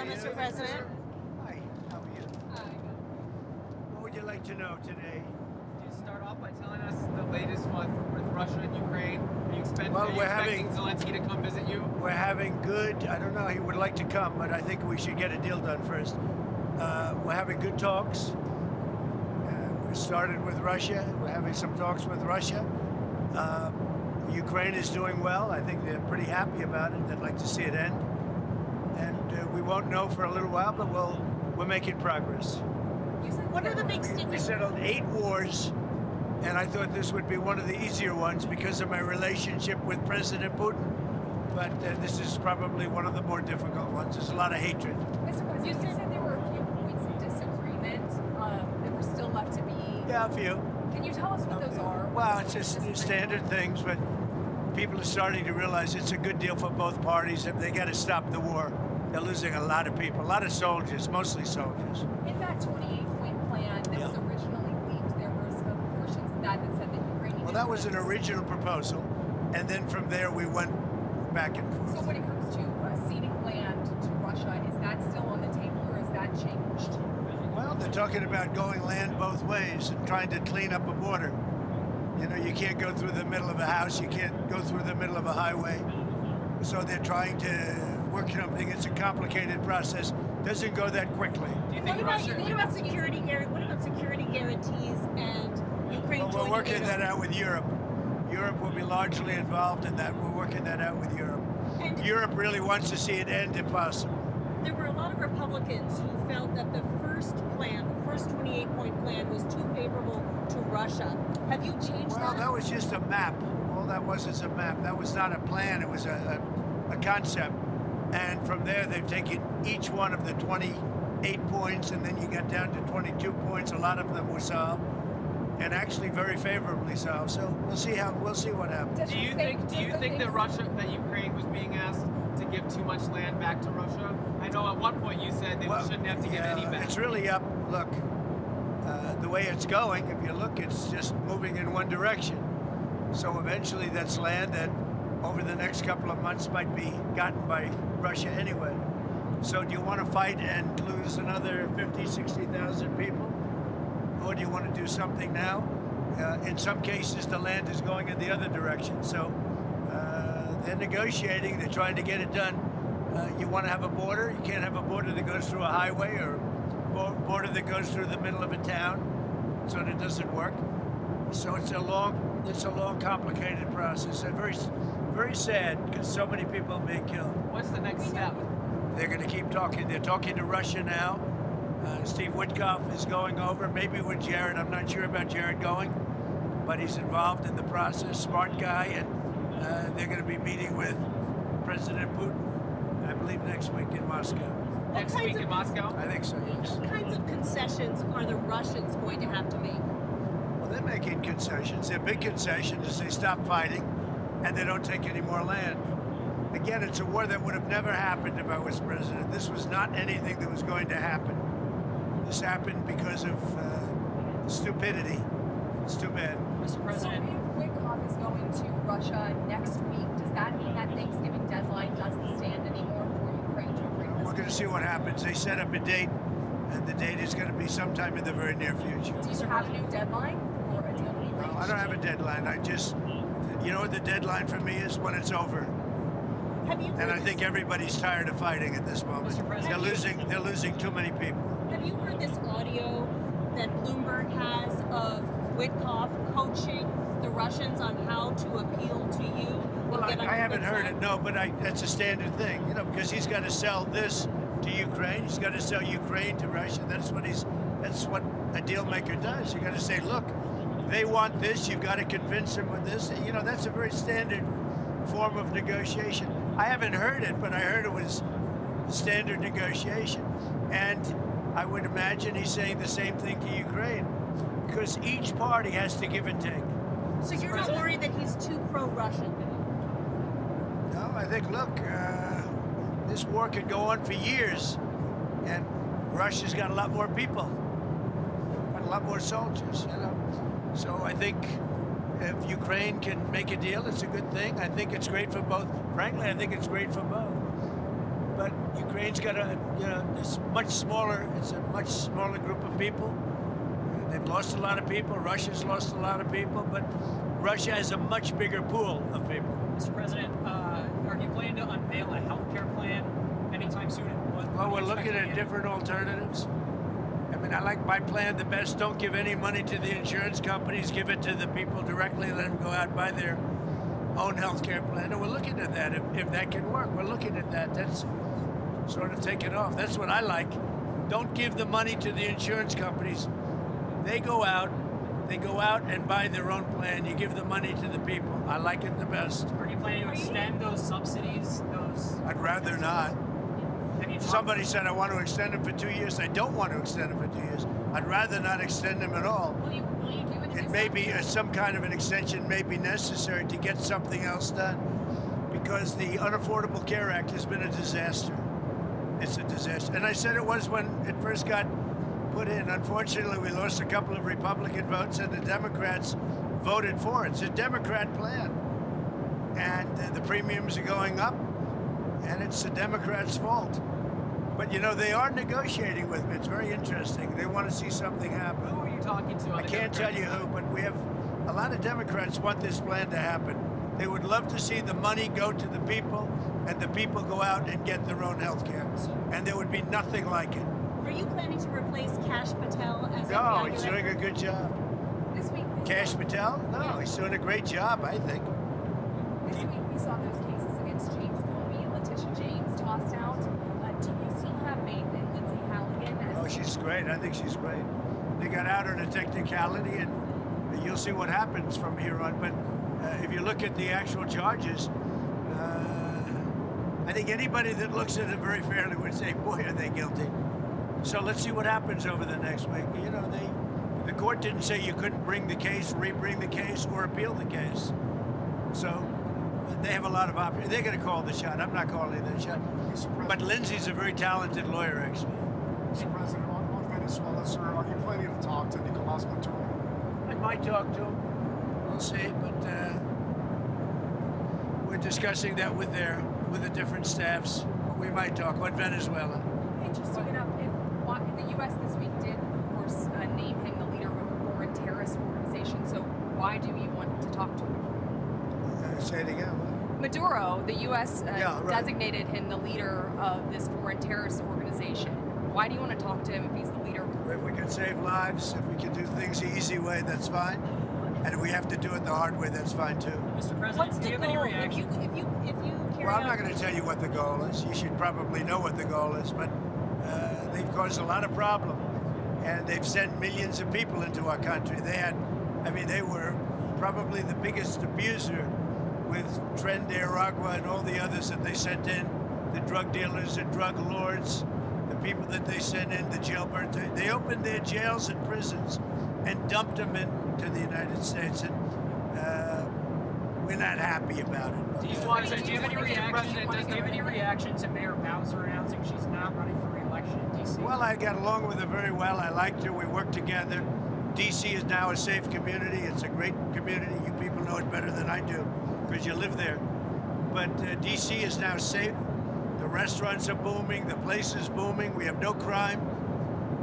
Hello, Mr. President. Hi, how are you? Hi. What would you like to know today? Could you start off by telling us the latest one with Russia and Ukraine? Are you expecting Zelensky to come visit you? We're having good, I don't know, he would like to come, but I think we should get a deal done first. We're having good talks. We started with Russia. We're having some talks with Russia. Ukraine is doing well. I think they're pretty happy about it. They'd like to see it end. And we won't know for a little while, but we're making progress. What are the big We sticking? settled 8 wars, and I thought this would be one of the easier ones because of my relationship with President Putin. But this is probably one of the more difficult ones. There's a lot of hatred. Mr. President, you said there were a few points of disagreement that were still left to be. Yeah, a few. Can you tell us what those are? Well, it's just standard things, but people are starting to realize it's a good deal for both parties. If they got to stop the war, they're losing a lot of people, a lot of soldiers, mostly soldiers. In that 28-point plan that was originally leaked, there were some portions of that that said that Ukraine. Well, that was an original proposal, and then from there we went back and forth. So when it comes to ceding land to Russia, is that still on the table or has that changed? Well, they're talking about going land both ways and trying to clean up a border. You know, you can't go through the middle of a house, you can't go through the middle of a highway. So they're trying to work something. It's a complicated process. Doesn't go that quickly. Do you think What about security guarantees and Ukraine Well, we're joining working NATO? that out with Europe. Europe will be largely involved in that. We're working that out with Europe. And Europe really wants to see it end if possible. there were a lot of Republicans who felt that the first plan, the first 28-point plan, was too favorable to Russia. Have you changed Well, that? that was just a map. All that was is a map. That was not a plan. It was a concept. And from there, they've taken each one of the 28 points, and then you got down to 22 points. A lot of them were solved, and actually very favorably solved. So we'll see what happens. Do you think that Ukraine was being asked to give too much land back to Russia? I know at one point you said they shouldn't have to give any back. It's really up. Look, the way it's going, if you look, it's just moving in one direction. So eventually that's land that over the next couple of months might be gotten by Russia anyway. So do you want to fight and lose another 50, 60,000 people? Or do you want to do something now? In some cases, the land is going in the other direction. So they're negotiating. They're trying to get it done. You want to have a border. You can't have a border that goes through a highway or a border that goes through the middle of a town. So that doesn't work. So it's a long, complicated process. And very sad because so many people are being killed. What's the next step? They're going to keep talking. They're talking to Russia now. Steve Witkoff is going over, maybe with Jared. I'm not sure about Jared going, but he's involved in the process. Smart guy, and they're going to be meeting with President Putin, I believe, next week in Moscow. Next week in Moscow? I think so, yes. What kinds of concessions are the Russians going to have to make? Well, they're making concessions. Their big concession is they stop fighting and they don't take any more land. Again, it's a war that would have never happened if I was president. This was not anything that was going to happen. This happened because of stupidity. It's too bad. Mr. President. So if Witkoff is going to Russia next week, does that mean that Thanksgiving deadline doesn't stand anymore for Ukraine to agree to this? We're going to see what happens. They set up a date, and the date is going to be sometime in the very near future. Do you have a new deadline for a deal to be reached? No, I don't have a deadline. You know what the deadline for me is? When it's over. Have you And I think everybody's tired of fighting at this moment. Mr. President. They're losing too many people. Have you heard this audio that Bloomberg has of Witkoff coaching the Russians on how to appeal to you? Well, I haven't heard it, no, but that's a standard thing, you know, because he's got to sell this to Ukraine. He's got to sell Ukraine to Russia. That's what a deal maker does. You got to say, look, they want this. You've got to convince them with this. You know, that's a very standard form of negotiation. I haven't heard it, but I heard it was standard negotiation. And I would imagine he's saying the same thing to Ukraine, because each party has to give and take. So you're not worried that he's too pro-Russian? No, I think, look, this war could go on for years, and Russia's got a lot more people, got a lot more soldiers, you know. So I think if Ukraine can make a deal, it's a good thing. I think it's great for both. Frankly, I think it's great for both. But Ukraine's got it's much smaller. It's a much smaller group of people. They've lost a lot of people. Russia's lost a lot of people, but Russia has a much bigger pool of people. Mr. President, are you planning to unveil a health care plan anytime soon? Well, we're looking at different alternatives. I mean, I like my plan the best. Don't give any money to the insurance companies. Give it to the people directly. Let them go out and buy their own health care plan. And we're looking at that. If that can work, we're looking at that. That's sort of taken off. That's what I like. Don't give the money to the insurance companies. They go out and buy their own plan. You give the money to the people. I like it the best. Are you planning to extend those subsidies? I'd rather not. Somebody said I want to extend them for 2 years. I don't want to extend them for 2 years. I'd rather not extend them at all. Will you do it? It may be some kind of an extension may be necessary to get something else done, because the Unaffordable Care Act has been a disaster. It's a disaster. And I said it was when it first got put in. Unfortunately, we lost a couple of Republican votes, and the Democrats voted for it. It's a Democrat plan. And the premiums are going up, and it's the Democrats' fault. But, they are negotiating with me. It's very interesting. They want to see something happen. Who are you talking to? I can't tell you who, but we have a lot of Democrats want this plan to happen. They would love to see the money go to the people, and the people go out and get their own health care. And there would be nothing like it. Are you planning to replace Kash Patel as No, FBI he's director? doing a good job. This week, Kash Patel? No, he's doing a great job, I think. This week we saw those cases against James Comey and Letitia James tossed out. Do you still have faith in Lindsay Halligan? Oh, she's great. I think she's great. They got out on a technicality, and you'll see what happens from here on. But if you look at the actual charges, I think anybody that looks at it very fairly would say, boy, are they guilty. So let's see what happens over the next week. The court didn't say you couldn't bring the case, re-bring the case, or appeal the case. So they have a lot of options. They're going to call the shot. I'm not calling the shot. But Lindsay's a very talented lawyer, actually. Mr. President, on Venezuela, sir, are you planning to talk to Nicolas Maduro? I might talk to him. We'll see, but we're discussing that with the different staffs. We might talk about Venezuela. Interesting enough, if the U.S. this week did, of course, name him the leader of a foreign terrorist organization. So why do you want to talk to him? Say it again. Maduro, the U.S. Yeah, right. designated him the leader of this foreign terrorist organization. Why do you want to talk to him if he's the leader? If we can save lives, if we can do things the easy way, that's fine. And if we have to do it the hard way, that's fine too. Mr. President, What's do the you have any goal? reaction? If you carry Well, I'm not out- going to tell you what the goal is. You should probably know what the goal is, but they've caused a lot of problem, and they've sent millions of people into our country. They were probably the biggest abuser with Tren de Aragua and all the others that they sent in, the drug dealers, the drug lords, the people that they sent in, the jailbirds. They opened their jails and prisons and dumped them into the United States, and we're not happy about it. Do you Okay? want to? Do you have any reaction? Do you have any reaction to Mayor Bowser announcing she's not running for re-election in D.C.? Well, I got along with her very well. I liked her. We worked together. D.C. is now a safe community. It's a great community. You people know it better than I do because you live there. But D.C. is now safe. The restaurants are booming. The place is booming. We have no crime.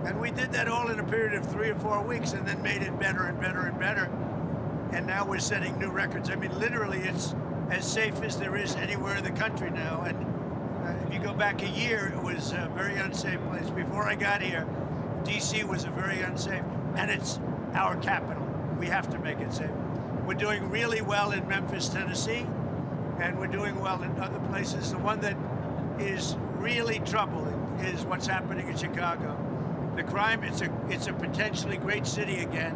And we did that all in a period of 3 or 4 weeks and then made it better and better and better. And now we're setting new records. I mean, literally, it's as safe as there is anywhere in the country now. And if you go back a year, it was a very unsafe place. Before I got here, D.C. was a very unsafe. And it's our capital. We have to make it safe. We're doing really well in Memphis, Tennessee, and we're doing well in other places. The one that is really troubling is what's happening in Chicago. The crime, it's a potentially great city again,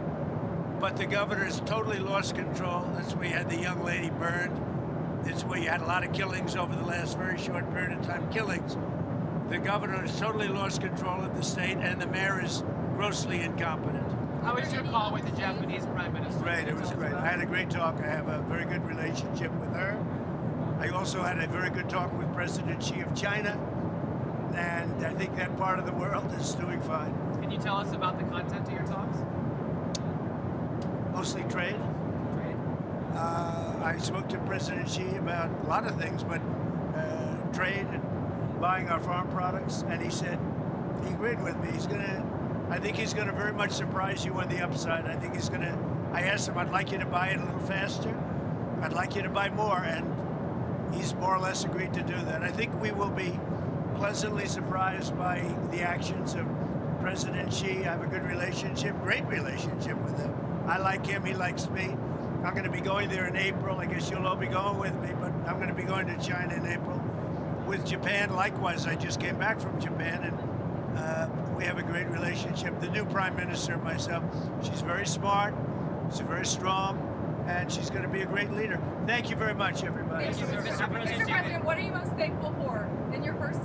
but the governor has totally lost control. That's where you had the young lady burned. That's where you had a lot of killings over the last very short period of time, killings. The governor has totally lost control of the state, and the mayor is grossly incompetent. How was your call with the Japanese Prime Minister? Great, it was great. I had a great talk. I have a very good relationship with her. I also had a very good talk with President Xi of China, and I think that part of the world is doing fine. Can you tell us about the content of your talks? Mostly trade. Trade. I spoke to President Xi about a lot of things, but trade and buying our farm products, and he said he agreed with me. I think he's gonna very much surprise you on the upside. I asked him, I'd like you to buy it a little faster. I'd like you to buy more, and he's more or less agreed to do that. I think we will be pleasantly surprised by the actions of President Xi. I have a good relationship, great relationship with him. I like him, he likes me. I'm going to be going there in April. I guess you'll all be going with me, but I'm going to be going to China in April. With Japan, likewise, I just came back from Japan, and we have a great relationship. The new Prime Minister, myself, she's very smart, she's very strong, and she's going to be a great leader. Thank you very much, everybody. Mr. President, what are you most thankful for in your first